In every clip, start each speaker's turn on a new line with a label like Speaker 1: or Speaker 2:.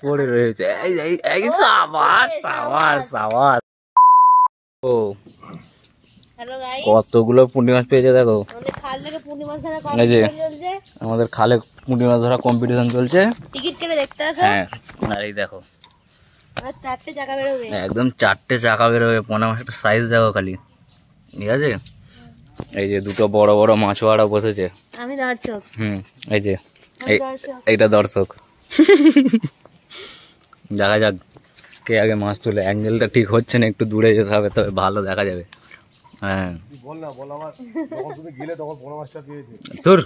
Speaker 1: পড়ে রয়েছে। এই সাবাস সাবাস সাবাস। ও কতগুলো পুঁটি মাছ পেয়েছে দেখো। এই যে আমাদের খালে পুঁটি মাছ ধরা কম্পিটিশন চলছে।
Speaker 2: টিকিট কেটে দেখতে আসো।
Speaker 1: হ্যাঁ আর এই দেখো
Speaker 2: চারটে চাকা বেরোবে,
Speaker 1: একদম চারটে চাকা বেরোবে। পোনা মাছটার সাইজ দেখো খালি, ঠিক আছে। এই যে দুটো বড় বড় মাছওয়াড়া বসেছে।
Speaker 2: আমি দর্শক।
Speaker 1: এই যে এইটা দর্শক। দেখা যাক কে আগে মাছ তুলে। অ্যাঙ্গেলটা ঠিক হচ্ছে না, একটু দূরে যেতে হবে তবে ভালো দেখা যাবে। হ্যাঁ তোর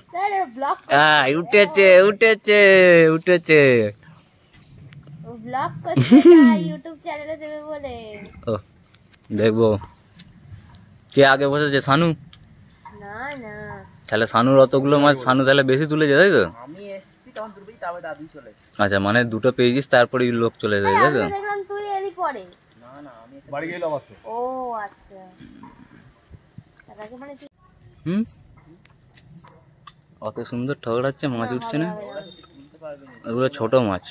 Speaker 1: উঠেছে উঠেছে উঠেছে।
Speaker 2: ব্লগ করছে ইউটিউব চ্যানেলে দেবে বলে।
Speaker 1: ও দেখবো কে আগে বসেছে। সানু?
Speaker 2: না না,
Speaker 1: তাহলে সানুর অতগুলো মাছ সানু তাহলে বেশি তুলেছে তাই তো?
Speaker 3: আমি এসেছি তখন তুলবি, তারপরে দাদু চলে।
Speaker 1: আচ্ছা মানে দুটো পেয়েছিস তারপরে লোক চলে যায় তাই তো?
Speaker 2: দেখলাম তুই এরই পরে।
Speaker 3: না না আমি
Speaker 4: বাড়ি গেলাম আবার তো।
Speaker 2: ও আচ্ছা তাহলে মানে
Speaker 1: অত সুন্দর ঠগড়াচ্ছে মাছ উঠছে না। ওগুলো ছোট মাছ।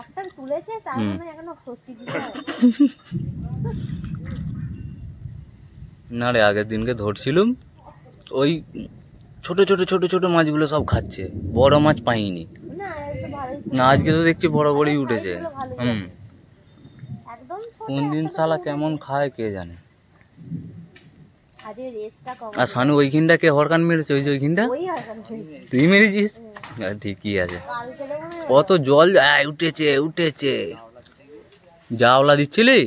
Speaker 2: একটা তুলেছে তার মানে এখনো ষষ্ঠী দিতে হয়।
Speaker 1: না রে আগের দিনকে ধরছিলাম ওই ছোট ছোট ছোট ছোট মাছগুলো সব খাচ্ছে, বড় মাছ পাইনি।
Speaker 2: না এটা ভালোই,
Speaker 1: না আজকে তো দেখছি বড় বড়ই উঠেছে।
Speaker 2: একদম ছোট।
Speaker 1: কোন দিন শালা কেমন খায় কে জানে।
Speaker 2: আজকে রেসটা কম।
Speaker 1: আর সানু ওইখানটা কে হরকান মেরেছে? ওই যে ওইখানটা
Speaker 2: ওই হরকান মেরেছে।
Speaker 1: তুই মেরেছিস? ঠিকই আছে।
Speaker 2: কালকে দেখো
Speaker 1: কত জল উঠেছে উঠেছে। জাওলা দিচ্ছিলি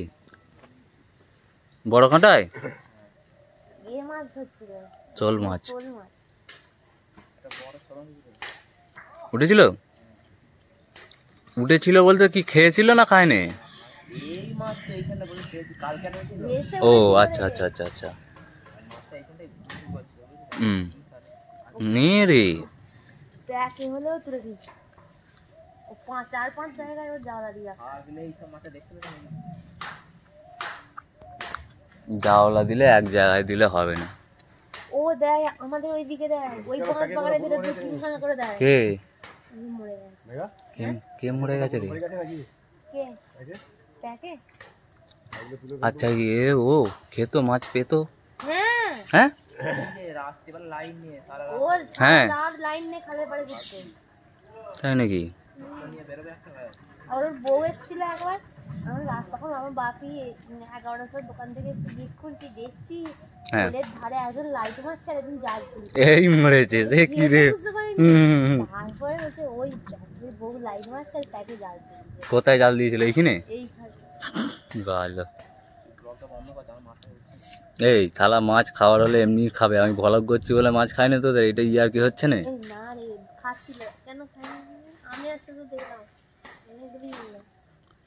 Speaker 1: বড় কাঁটায়?
Speaker 2: ইয়ে মাছ ধরছিল,
Speaker 1: চল মাছ
Speaker 2: শোল মাছ।
Speaker 1: উঠেছিল? উঠেছিল বলতে কি খেয়েছিল না খায়নি?
Speaker 3: এই মাছ তো এইখানে বলে খেয়েছি কালকে না ছিল।
Speaker 2: রেসে
Speaker 1: ও আচ্ছা আচ্ছা আচ্ছা আচ্ছা।
Speaker 3: মাছটা এইখানটাই দুটো বছর।
Speaker 1: নে রে
Speaker 2: প্যাকে হলেও তুলে দিয়েছে। ও 4-5 জায়গায় ও জাওলা দিয়া।
Speaker 3: আর নেই সব মাছটা দেখতে পেলাম।
Speaker 1: জাওলা দিলে এক জায়গায় দিলে হবে না।
Speaker 2: ও দেয় আমাদের ওইদিকে দেয়, ওই পাঁচ বাগানের ভিতর 2-3খানা করে দেয়।
Speaker 1: কে
Speaker 2: মরে গেছে।
Speaker 1: কে মরে গেছে রে?
Speaker 2: কে প্যাকে?
Speaker 1: আচ্ছা ইয়ে ও খেত মাছ পেতো?
Speaker 2: হ্যাঁ
Speaker 1: হ্যাঁ
Speaker 3: এই রাত্রিবেলা লাইন নিয়ে সারা
Speaker 2: ও
Speaker 1: হ্যাঁ।
Speaker 2: রাত লাইন নিয়ে খালে পাড়ে ঘুরতো।
Speaker 1: তাই নাকি?
Speaker 3: রাত নিয়ে বেরোবে একটা ভাই।
Speaker 2: আর ওর বউ এসেছিল একবার। আমার রাত তখন আমার বাপি 11টার সময় দোকান থেকে গেট খুলছি, দেখছি
Speaker 1: হ্যাঁ
Speaker 2: রেলের ধারে একজন লাইট মারছে আর একজন জাল তুলছে।
Speaker 1: এই মরেছে সে কি রে?
Speaker 2: তারপরে হচ্ছে ওই বউ লাইট মারছে আর প্যাকে জাল তুলছে।
Speaker 1: কোথায় জাল দিয়েছিল? এইখানে?
Speaker 2: এইখানে
Speaker 1: ভালো।
Speaker 3: ব্লগটা বন্ধ করতে আমার মাথা ঘুরছে।
Speaker 1: এই থালা মাছ খাওয়ার হলে এমনি খাবে। আমি ভ্লগ করছি বলে মাছ খাই না তোদের? এটা ইয়ার কি হচ্ছে না?
Speaker 2: এই না রে খাচ্ছিল কেন খাইনি আমি আজকে তো দেখলাম এনেগুলি নিলাম।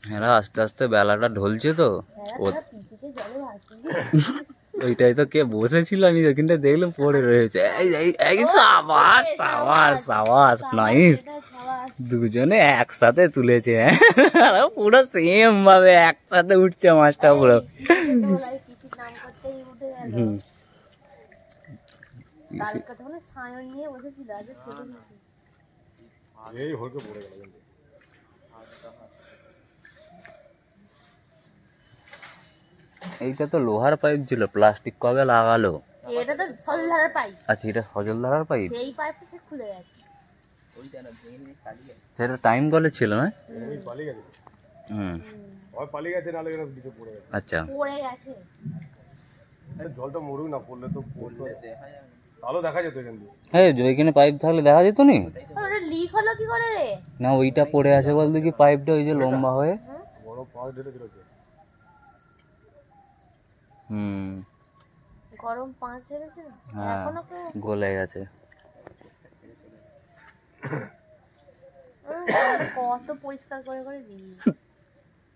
Speaker 1: হ্যাঁ আস্তে আস্তে বেলাটা ঢলছে তো
Speaker 2: পিছুতে জলে ভাসছে।
Speaker 1: ওইটাই তো কে বসেছিল আমি ওখানটা দেখলাম পড়ে রয়েছে। এই সাবাস সাবাস সাবাস নাইস। দুজনে একসাথে তুলেছে। হ্যাঁ পুরো সেম ভাবে একসাথে উঠছে মাছটা পুরো।
Speaker 2: সায়ন নিয়ে বসেছিল
Speaker 4: এই হলকে পড়ে গেল।
Speaker 1: এইটা তো লোহার পাইপ ছিল, প্লাস্টিক কবে লাগালো?
Speaker 2: এটা তো সজলধারার পাইপ।
Speaker 1: আচ্ছা এটা সজলধারার পাইপ?
Speaker 2: সেই পাইপটা সে খুলে গেছে।
Speaker 3: ওইটা না ভেঙে নিয়ে পালিয়ে
Speaker 1: সেটা টাইম কলে ছিল না?
Speaker 4: এই পালিয়ে গেছে। ওই পালিয়ে গেছে নালে এর কিছু পড়ে গেছে।
Speaker 1: আচ্ছা
Speaker 2: পড়ে গেছে।
Speaker 4: জলটা মরুক না, পড়লে তো পড়লে
Speaker 3: দেখা যাবে।
Speaker 4: ভালো দেখা যেত এখান দিয়ে।
Speaker 1: হ্যাঁ ওইখানে পাইপ থাকলে দেখা যেত নি?
Speaker 2: ওটা লিক হলো কি করে রে?
Speaker 1: না ওইটা পড়ে আছে বলতে কি পাইপটা ওই যে লম্বা হয়ে।
Speaker 4: বড় পাঁচ ঢেলে ছিল।
Speaker 2: গরম পাঁচ ছেড়েছে না
Speaker 1: হ্যাঁ
Speaker 2: এখনো তো
Speaker 1: গলে গেছে।
Speaker 2: কত পরিষ্কার করে করে দিই।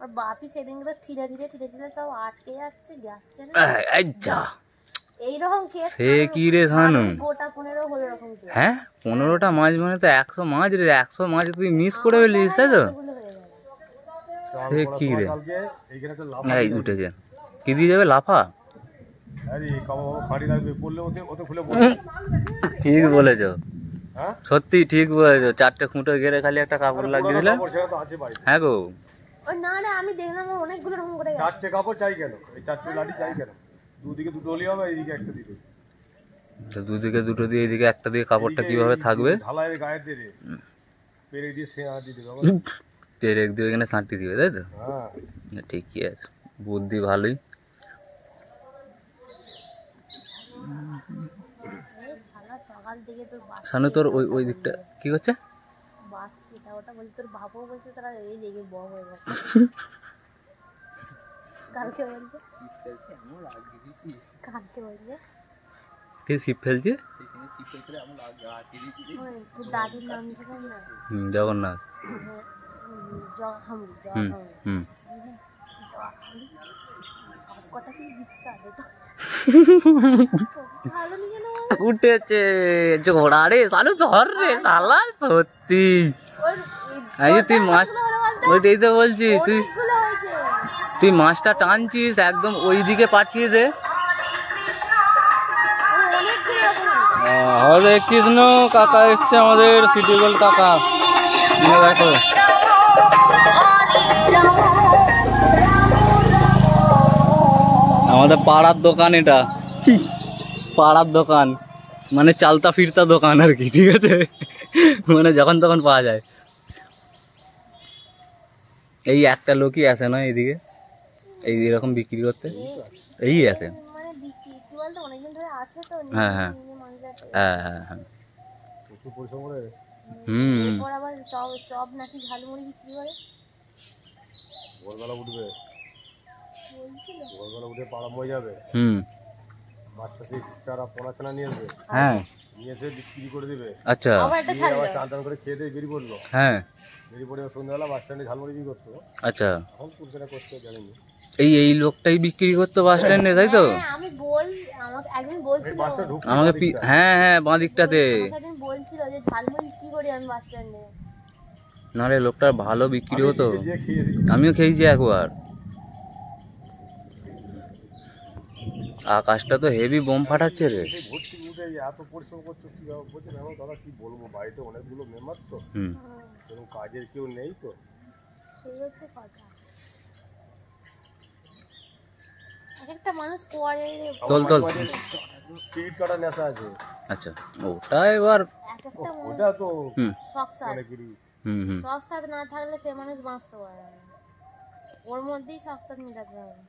Speaker 2: আর বাপি সেদিনগুলো ধীরে ধীরে সব আটকে যাচ্ছে না।
Speaker 1: এই যা
Speaker 2: এইরকম কেস
Speaker 1: সে কি রে সানু?
Speaker 2: গোটা 15 হলো এরকম কেস।
Speaker 1: হ্যাঁ 15টা মাছ মানে তো 100 মাছ রে। 100 মাছ তুই মিস করে ফেলিস তাই তো? সে কি রে?
Speaker 4: কালকে এইখানে তো লাফ
Speaker 1: এই উঠেছে কি দিয়ে যাবে? লাফা?
Speaker 4: আরে কামা খাড়ি লাগবে, পড়লে ওতে খুলে পড়বে।
Speaker 1: ঠিক বলেছো।
Speaker 4: হ্যাঁ
Speaker 1: সত্যি ঠিক বলেছো, 4টে খুঁটো ঘেরে খালি একটা কাপড় লাগিয়ে দিলে।
Speaker 4: কাপড় সেটা তো আছে বাড়িতে।
Speaker 1: হ্যাঁ গো,
Speaker 2: ওই না রে, আমি দেখলাম ওর অনেকগুলো রকম করে গেছে।
Speaker 4: 4টে কাপড় চাই কেন? এই 4টে লাঠি চাই কেন? দুদিকে দুটো হলেই হবে, এইদিকে একটা দিবে।
Speaker 1: তো দুদিকে দুটো দিয়ে এদিকে একটা দিয়ে কাপড়টা কিভাবে থাকবে?
Speaker 4: ঢালাইয়ের গায়ে দিয়ে পেরে দিয়ে সে আর দিয়ে দেবে আবার।
Speaker 1: তেরেক দিয়ে এখানে সাঁটি দিবে, তাই তো?
Speaker 4: হ্যাঁ
Speaker 1: ঠিকই আছে, বুদ্ধি ভালোই।
Speaker 2: এই শালা সকাল থেকে তোর বাপ
Speaker 1: সানু তোর ওই ওই দিকটা কি করছে?
Speaker 2: বাপ এটা ওটা বলছে, তোর বাপও বলছে তারা এই লেগে বড় হয়ে গেছে। কালকে বলছে, কালকে বলছে
Speaker 1: কি ছিপ ফেলছে?
Speaker 2: ওই তোর দাদুর নাম ছিল না,
Speaker 1: জগন্নাথ।
Speaker 2: জগাখামড়ি,
Speaker 1: হুম
Speaker 2: জগাখামড়ি,
Speaker 1: হুম
Speaker 2: জগাখামড়ি সব কটা কি বিস্তা দে তো ভালো নি কেন
Speaker 1: উঠেছে ঝোড়া রে, সালু ধর রে শালা, সত্যি।
Speaker 2: ওর
Speaker 1: এই তুই মাছ, ওইটাই তো বলছি, তুই
Speaker 2: অনেকগুলো হয়েছে।
Speaker 1: তুই মাছটা টানছিস একদম ওই দিকে পাঠিয়ে দে।
Speaker 2: ওর অনেকগুলো রকম হয়েছে।
Speaker 1: হরে কৃষ্ণ, কাকা এসছে আমাদের, সিটি গোল্ড কাকা। দেখো আমাদের পাড়ার দোকান, এটা পাড়ার দোকান মানে চালতা ফিরতা দোকান আর কি, ঠিক আছে? মানে যখন তখন পাওয়া যায়। এই একটা লোকই আছে না এইদিকে, এই এরকম বিক্রি করতে, এই আছে।
Speaker 2: মানে বিক্রি কি বলতো, অনেকদিন ধরে আছে তো,
Speaker 1: হ্যাঁ, হ্যাঁ।
Speaker 2: মানুষের
Speaker 1: হ্যাঁ হ্যাঁ হ্যাঁ,
Speaker 4: প্রচুর পরিশ্রম করে।
Speaker 1: হুম।
Speaker 2: এরপর আবার চপ নাকি ঝালমুড়ি বিক্রি করে
Speaker 4: ভোরবেলা উঠবে,
Speaker 2: বলছিল।
Speaker 4: ভোরবেলা উঠে পাড়া মরে যাবে,
Speaker 1: হুম।
Speaker 4: বাচ্চা সেই চারা পোনা ছানা নিয়ে আসবে,
Speaker 1: হ্যাঁ
Speaker 4: নিয়ে এসে বিক্রি করে দেবে।
Speaker 1: আচ্ছা,
Speaker 2: আবার একটা
Speaker 4: দিয়ে
Speaker 2: ছাড়লো।
Speaker 4: আবার চান টান করে খেয়ে দিয়ে বেরিয়ে পড়লো,
Speaker 1: হ্যাঁ
Speaker 4: বেরিয়ে পড়ে সন্ধ্যাবেলা বাস স্ট্যান্ডে ঝালমুড়ি বিক্রি করতো।
Speaker 1: আচ্ছা।
Speaker 4: এখন পুরুষেরা করতে জানেনি।
Speaker 1: এই লোকটাই বিক্রি করতো বাস স্ট্যান্ডে, তাই তো?
Speaker 2: হ্যাঁ, আমি আমাকে একদিন বলছিল,
Speaker 4: বাসটা ঢুকতে
Speaker 1: আমাকে হ্যাঁ হ্যাঁ, বাঁ দিকটাতে।
Speaker 2: আমাকে একদিন বলছিল যে ঝালমুড়ি বিক্রি করি আমি বাস স্ট্যান্ডে।
Speaker 1: না রে, লোকটার ভালো বিক্রি হতো,
Speaker 4: যে খেয়েছি
Speaker 1: আমিও খেয়েছি একবার। আকাশটা তো হেভি বোম ফাটাচ্ছে রে।
Speaker 4: সেই ভর্তি উঠে এত পরিশ্রম করছো কি বলছে, ম্যাম দাদা কি বলবো, বাড়িতে অনেকগুলো মেম্বার তো,
Speaker 1: হুম।
Speaker 4: সেরকম কাজের কেউ নেই তো।
Speaker 2: সেই হচ্ছে কথা, এক একটা মানুষ করে রে,
Speaker 1: তোল তোল।
Speaker 4: টিকিট কাটা নেশা আছে,
Speaker 1: আচ্ছা, ওটা এবার
Speaker 2: এক একটা মানুষ
Speaker 4: ওটা তো
Speaker 1: হুম
Speaker 2: শখ সাথ,
Speaker 4: অনেকেরই।
Speaker 1: হুম হুম।
Speaker 2: শখ সাথ না থাকলে সে মানুষ বাঁচতে পারে না, ওর মধ্যেই শখ সাথ মেটাতে হবে।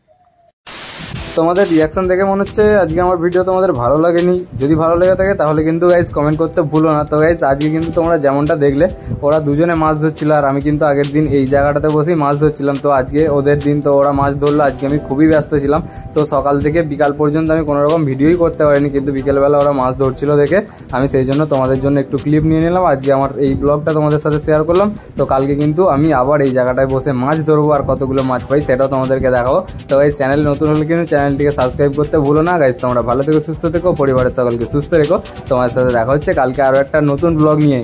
Speaker 1: তোমাদের রিয়াকশন দেখে মনে হচ্ছে আজকে আমার ভিডিও তোমাদের ভালো লাগেনি। যদি ভালো লেগে থাকে তাহলে কিন্তু গাইজ কমেন্ট করতে ভুলো না। তো গাইজ আজকে কিন্তু তোমরা যেমনটা দেখলে ওরা দুজনে মাছ ধরছিল, আর আমি কিন্তু আগের দিন এই জায়গাটাতে বসেই মাছ ধরছিলাম। তো আজকে ওদের দিন, তো ওরা মাছ ধরলো, আজকে আমি খুবই ব্যস্ত ছিলাম। তো সকাল থেকে বিকাল পর্যন্ত আমি কোনো রকম ভিডিওই করতে পারিনি, কিন্তু বিকেলবেলা ওরা মাছ ধরছিল দেখে আমি সেই জন্য তোমাদের জন্য একটু ক্লিপ নিয়ে নিলাম। আজকে আমার এই ব্লগটা তোমাদের সাথে শেয়ার করলাম। তো কালকে কিন্তু আমি আবার এই জায়গাটায় বসে মাছ ধরবো, আর কতগুলো মাছ পাই সেটাও তোমাদেরকে দেখাবো। তো এই চ্যানেল নতুন হলে কিন্তু চ্যানেলটিকে সাবস্ক্রাইব করতে ভুলো না গাইজ। তোমরা ভালো থেকো, সুস্থ থেকো, পরিবারের সকলকে সুস্থ রেখো। তোমার সাথে দেখা হচ্ছে কালকে আরও একটা নতুন ব্লগ নিয়ে।